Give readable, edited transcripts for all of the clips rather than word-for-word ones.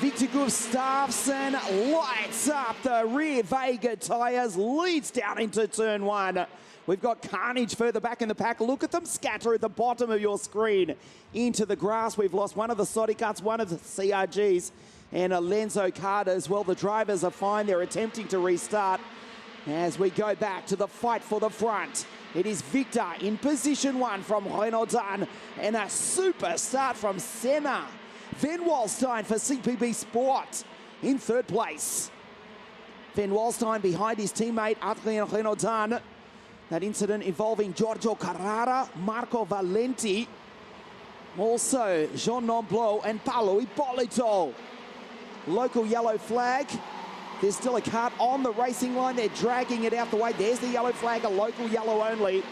Victor Gustafsson lights up the rear Vega tyres, leads down into turn one. We've got carnage further back in the pack. Look at them scatter at the bottom of your screen into the grass. We've lost one of the Sodicarts, one of the CRGs, and a Lenzo card as well. The drivers are fine. They're attempting to restart as we go back to the fight for the front. It is Victor in position one from Renaudin, and a super start from Senna. Van Walstein for CPB Sport in third place. Van Walstein behind his teammate Adria Renaudin. That incident involving Giorgio Carrara, Marco Valenti, also Jean Nomblot and Paolo Ippolito. Local yellow flag. There's still a kart on the racing line. They're dragging it out the way. There's the yellow flag, a local yellow only.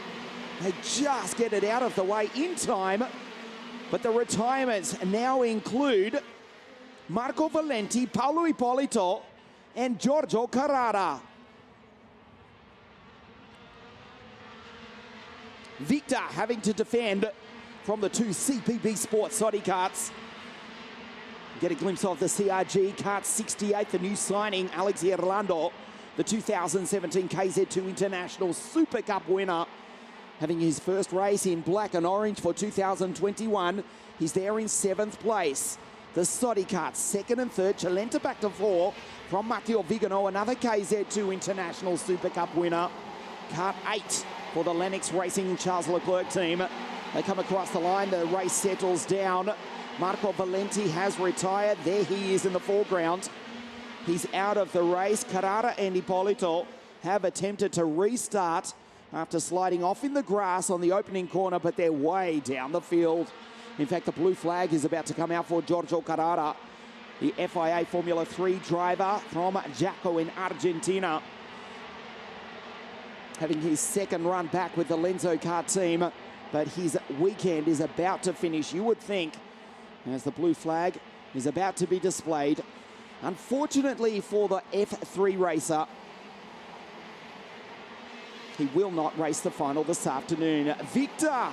They just get it out of the way in time. But the retirements now include Marco Valenti, Paolo Ippolito, and Giorgio Carrara. Victor having to defend from the two CPB Sport Sodicarts. Get a glimpse of the CRG Kart 68, the new signing, Alex Irlando, the 2017 KZ2 International Super Cup winner, having his first race in black and orange for 2021. He's there in 7th place. The Sodicarts, 2nd and 3rd, Chalenta back to 4 from Matteo Vigano, another KZ2 International Super Cup winner. Kart 8 for the Lennox Racing Charles Leclerc team. They come across the line, the race settles down. Marco Valenti has retired. There he is in the foreground. He's out of the race. Carrara and Ippolito have attempted to restart after sliding off in the grass on the opening corner, but they're way down the field. In fact, the blue flag is about to come out for Giorgio Carrara, the FIA Formula 3 driver from Jaco in Argentina, having his second run back with the Lenzo kart team, but his weekend is about to finish, you would think, as the blue flag is about to be displayed. Unfortunately for the F3 racer, he will not race the final this afternoon. Victor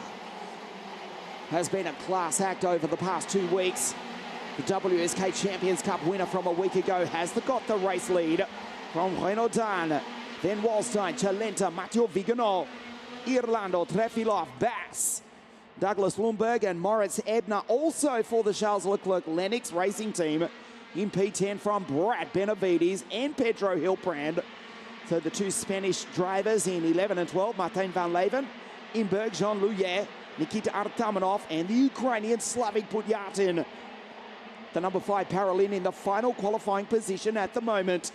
has been a class act over the past 2 weeks. The WSK Champions Cup winner from a week ago has got the race lead from Renaudin, Van Walstein, Chalenta, Matteo Vigano, Irlando, Trefilov, Bass, Douglas Lundberg and Moritz Ebner, also for the Charles Leclerc Lennox Racing Team in P10 from Brad Benavides and Pedro Hilbrand. So the two Spanish drivers in 11 and 12, Martin Van Leven, Imberg, Jean Louyer, Nikita Artamanov, and the Ukrainian Slavik Putyatin. The number 5 Paralin in the final qualifying position at the moment.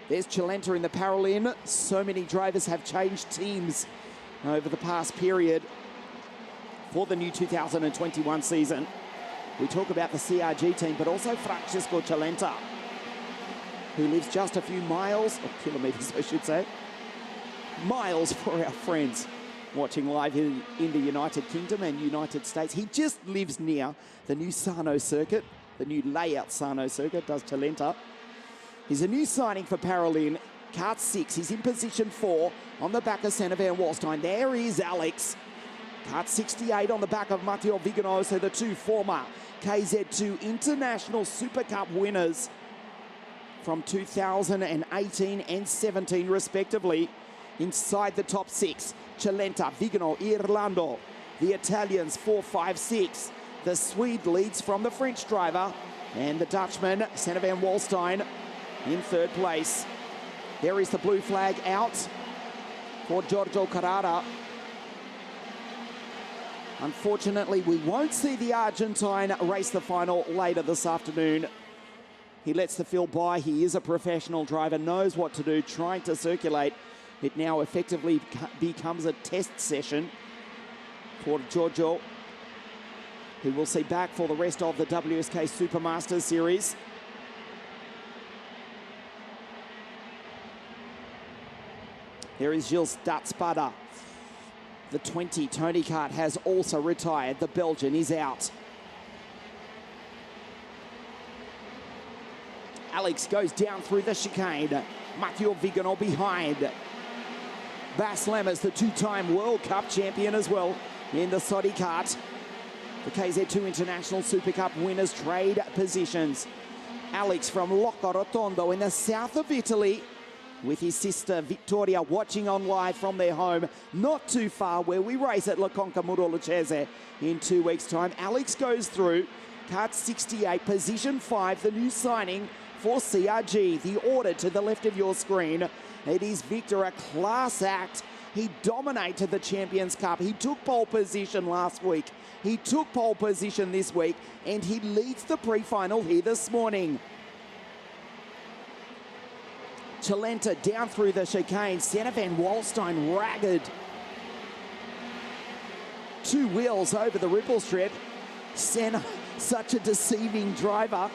There's Chalenta in the Paralin. So many drivers have changed teams over the past period for the new 2021 season. We talk about the CRG team, but also Francesco Chalenta, who lives just a few miles, or kilometers I should say, miles for our friends watching live in the United Kingdom and United States. He just lives near the new Sarno circuit, the new layout Sarno circuit, does Chalenta. He's a new signing for Paralin. Kart 6, he's in position 4 on the back of Senna Van Walstein. There is Alex. Kart 68 on the back of Matteo Vigano, so the two former KZ2 International Super Cup winners from 2018 and 17 respectively. Inside the top 6, Chalenta, Vigano, Irlando. The Italians 4, 5, 6. The Swede leads from the French driver, and the Dutchman, Senna Van Walstein, in 3rd place. There is the blue flag out for Giorgio Carrara. Unfortunately, we won't see the Argentine race the final later this afternoon. He lets the field by. He is a professional driver, knows what to do, trying to circulate. It now effectively becomes a test session for Giorgio, who we'll see back for the rest of the WSK Supermasters Series. There is Gilles Datspada. The 20 Tony Kart has also retired. The Belgian is out. Alex goes down through the chicane. Matteo Vigano behind. Bas Lammers, the 2-time World Cup champion as well in the Sodicarts. The KZ2 International Super Cup winners trade positions. Alex from Rotondo in the south of Italy with his sister Vittoria watching on live from their home, not too far where we race at La Conca Murolacese in 2 weeks' time. Alex goes through, kart 68, position 5, the new signing for CRG. The order to the left of your screen. It is Victor, a class act. He dominated the Champions Cup. He took pole position last week. He took pole position this week, and he leads the pre-final here this morning. Chalenta down through the chicane. Senna van Walstein ragged. 2 wheels over the ripple strip. Senna, such a deceiving driver.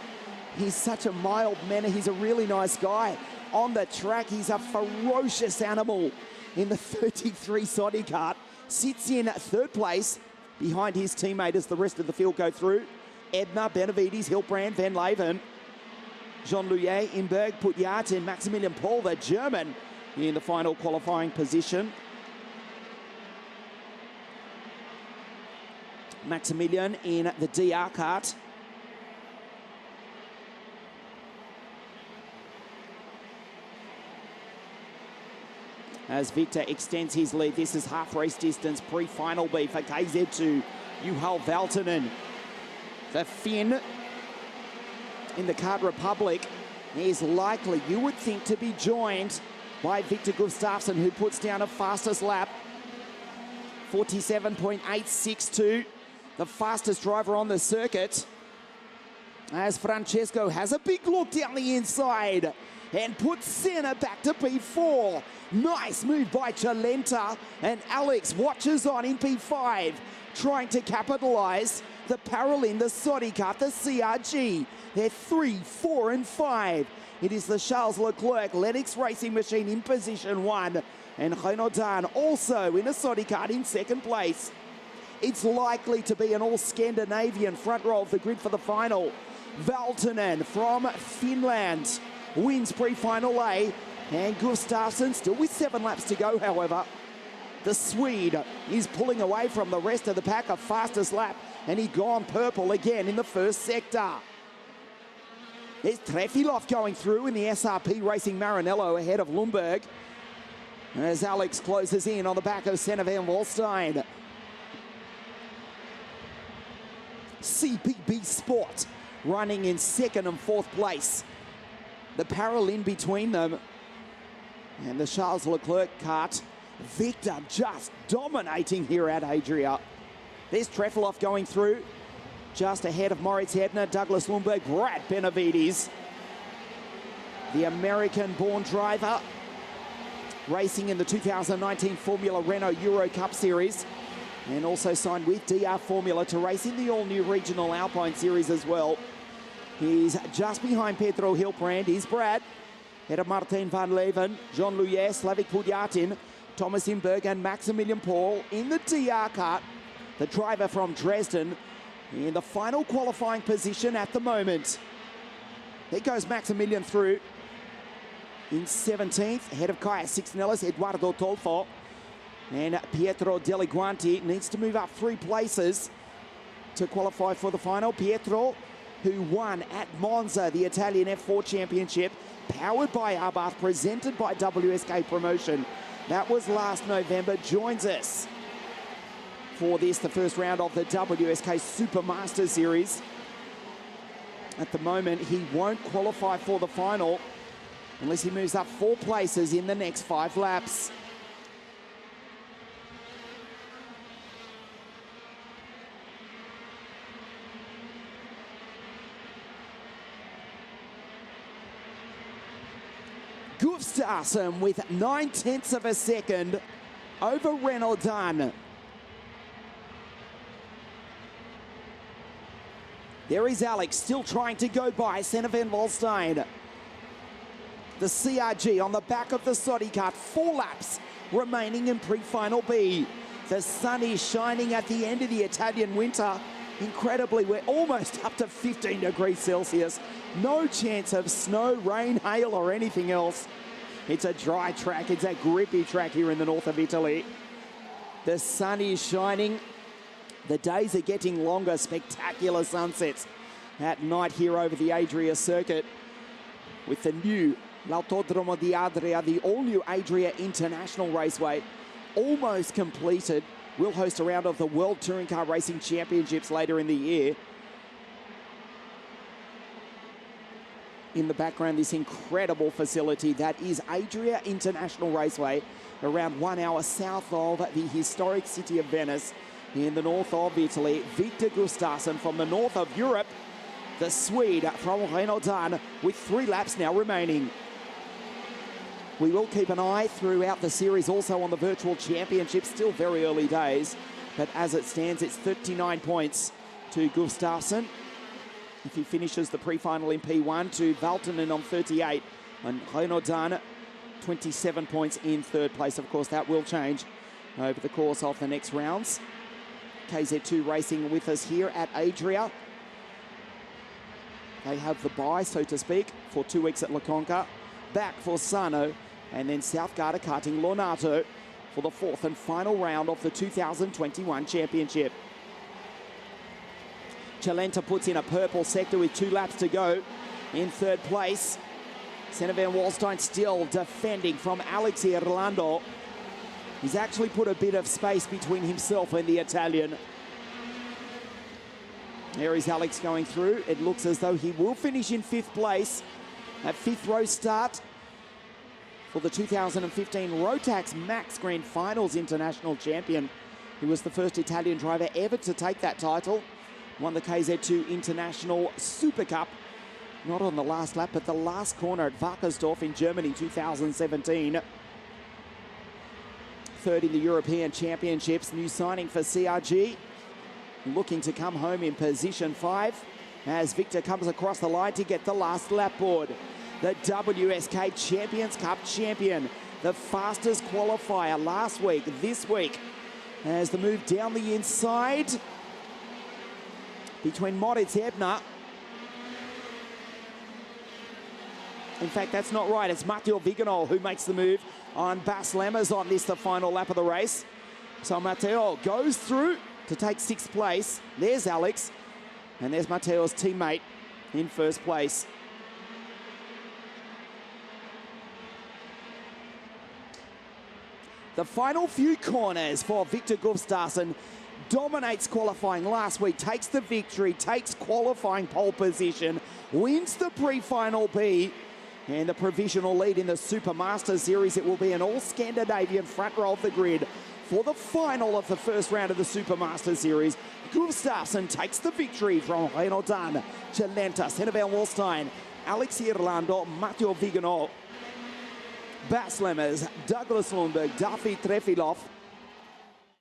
He's such a mild manner. He's a really nice guy. On the track, he's a ferocious animal. In the 33 Sodi kart, sits in 3rd place behind his teammate as the rest of the field go through. Edna, Benavides, Hilbrand, Van Leven, Jean-Louis, Imberg, Putjatin, Maximilian Paul, the German, in the final qualifying position. Maximilian in the DR kart. As Victor extends his lead, this is half race distance, pre-final B for KZ2, Juhal Valtonen. The Finn in the Kart Republic is likely, you would think, to be joined by Victor Gustafsson, who puts down a fastest lap, 47.862, the fastest driver on the circuit. As Francesco has a big look down the inside and puts Senna back to P4. Nice move by Chalenta, and Alex watches on in P5, trying to capitalize. The Paralin, the Sodi kart, the CRG. They're 3, 4, and 5. It is the Charles Leclerc Lennox Racing Machine in position 1, and Renaudin also in a Sodi kart in 2nd place. It's likely to be an all-Scandinavian front row of the grid for the final. Valtonen from Finland wins pre-final A, and Gustafsson still with 7 laps to go, however. The Swede is pulling away from the rest of the pack, a fastest lap, and he gone purple again in the 1st sector. There's Trefilov going through in the SRP Racing Maranello ahead of Lundberg, as Alex closes in on the back of Senna van Walstein. CPB Sport running in 2nd and 4th place. The Paralin between them, and the Charles Leclerc kart. Victor just dominating here at Adria. There's Trefilov going through, just ahead of Moritz Hebner, Douglas Lundberg, Brad Benavides. The American-born driver racing in the 2019 Formula Renault Euro Cup Series, and also signed with DR Formula to race in the all-new Regional Alpine Series as well. He's just behind Pedro Hilbrand. He's Brad. Ahead of Martin van Leven, Jean-Louis, Slavik Pudjatin, Thomas Imberg, and Maximilian Paul in the DR kart. The driver from Dresden in the final qualifying position at the moment. There goes Maximilian through in 17th, ahead of Kaya Sixnellis, Eduardo Tolfo. And Pietro Deliguanti needs to move up 3 places to qualify for the final. Pietro, who won at Monza the Italian F4 Championship, powered by Abarth, presented by WSK Promotion. That was last November, joins us for this, the first round of the WSK Supermaster Series. At the moment, he won't qualify for the final unless he moves up 4 places in the next 5 laps. Gustafsson with 9/10 of a second over Renaudin. There is Alex still trying to go by Senna van Walstein. The CRG on the back of the Sodi kart, 4 laps remaining in pre-final B. The sun is shining at the end of the Italian winter. Incredibly, we're almost up to 15 degrees Celsius. No chance of snow, rain, hail, or anything else. It's a dry track. It's a grippy track here in the north of Italy. The sun is shining. The days are getting longer. Spectacular sunsets at night here over the Adria circuit with the new L'Autodromo di Adria, the all-new Adria International Raceway, almost completed. Will host a round of the World Touring Car Racing Championships later in the year. In the background, this incredible facility that is Adria International Raceway, around 1 hour south of the historic city of Venice in the north of Italy. Victor Gustafsson from the north of Europe, the Swede from Renault with 3 laps now remaining. We will keep an eye throughout the series also on the virtual championship, still very early days, but as it stands, it's 39 points to Gustafsson. If he finishes the pre-final in P1, to Valtonen on 38, and Renault 27 points in third place. Of course, that will change over the course of the next rounds. KZ2 racing with us here at Adria. They have the bye, so to speak, for 2 weeks at La Conca. Back for Sano, and then South Garda Karting Lonato for the 4th and final round of the 2021 championship. Chalenta puts in a purple sector with 2 laps to go in third place. Senna van Wallstein still defending from Alex Irlando. He's actually put a bit of space between himself and the Italian. There is Alex going through. It looks as though he will finish in 5th place. At 5th row start for the 2015 Rotax Max Grand Finals International Champion. He was the first Italian driver ever to take that title. Won the KZ2 International Super Cup, not on the last lap, but the last corner at Wackersdorf in Germany 2017. 3rd in the European Championships. New signing for CRG, looking to come home in position 5 as Victor comes across the line to get the last lap board. The WSK Champions Cup champion, the fastest qualifier last week, this week, as the move down the inside between Moritz Ebner. In fact, that's not right. It's Matteo Viganol who makes the move on Bas Lemmers on this, the final lap of the race. So Matteo goes through to take 6th place. There's Alex, and there's Matteo's teammate in 1st place. The final few corners for Victor Gustafsson. Dominates qualifying last week, takes the victory, takes qualifying pole position, wins the pre-final B, and the provisional lead in the Supermaster Series. It will be an all-Scandinavian front row of the grid for the final of the first round of the Supermaster Series. Gustafsson takes the victory from Renault, Chalenta, Senna van Wallstein, Alex Irlando, Matteo Viganol, Bas Lemmers, Douglas Lundberg, Dafi Trefilov,